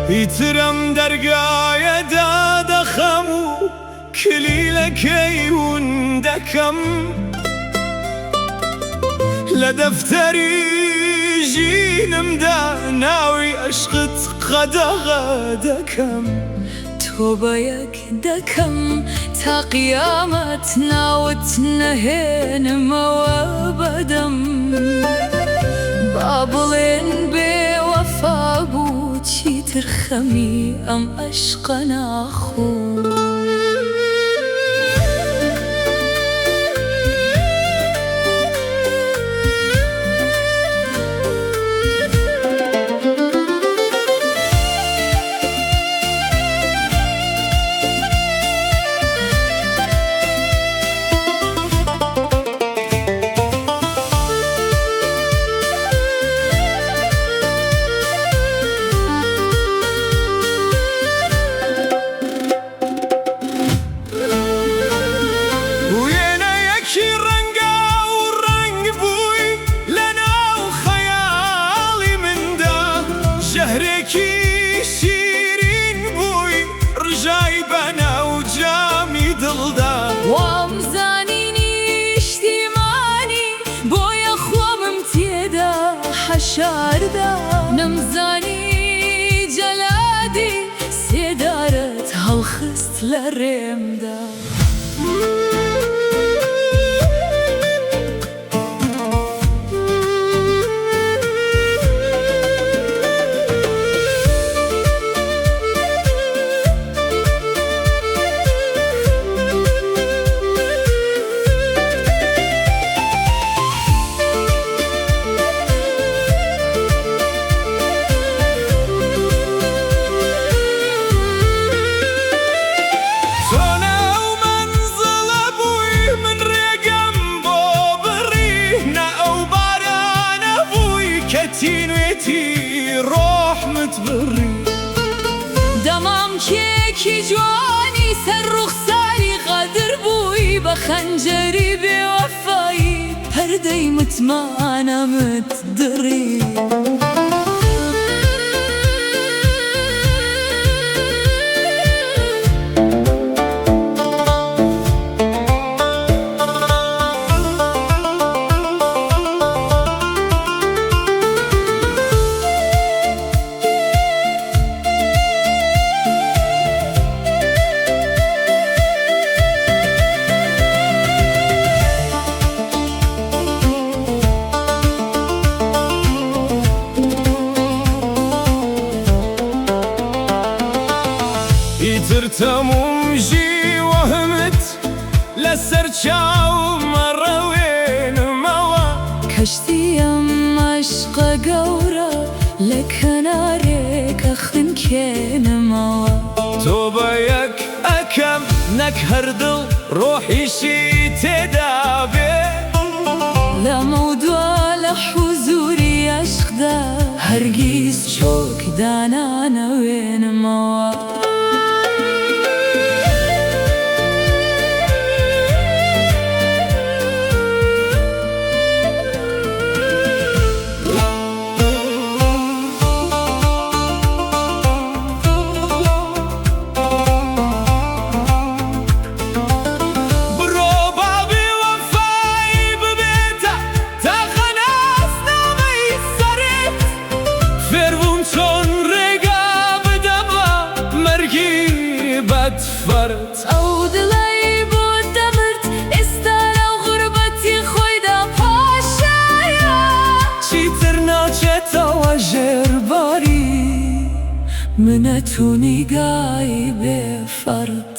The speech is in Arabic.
ئیترم دەرگایەدا دەخەم و کلیلەکەی ون دەکەم لە دەفتەری ژینمدا ناوی عشقت قەدەغە دەکەم تۆبەیەک دەکەم تا قیامەت ناوت نەهێنمەوە بەدەم با بڵێن بێوەفا بوو چیتر خەمی ئەم عەشقە ناخۆ شهرێکی شیرین بووی ڕژای بەناو جامی دڵدا وامزانی نیشتیمانی بۆیە خۆمم تێدا حەشاردا نەمزانی جەلادی سێدارت هەڵخست لە ڕێمدا تینوێتی ڕۆحمت بڕی دەمام کێکی جوانی سەر ڕوخساری قەدر بووی بە خەنجەری بێوەفایی پەردەی متمانەمت دڕی ئیتر تەموم ژی وەهمت لەسەر چاومە ڕەوێنمەوە کەشتیم عەشقە گەورە لە کەنارێکە خنکێنمەوە تۆبەیەک ئەکەم نەک هەردڵ ڕۆحیشی تێدا بێ لەمە و دوا لە حوزوری عەشقدا هەرگیز چۆک دانانەوێنمەوە بەدفەرت ئەو دڵی بۆ دەبرد ئێستا لەو غوربەتی خۆیدا پاشایە چیتر ناچێتەوە ژێرباری منەت و نیگای بێفەرد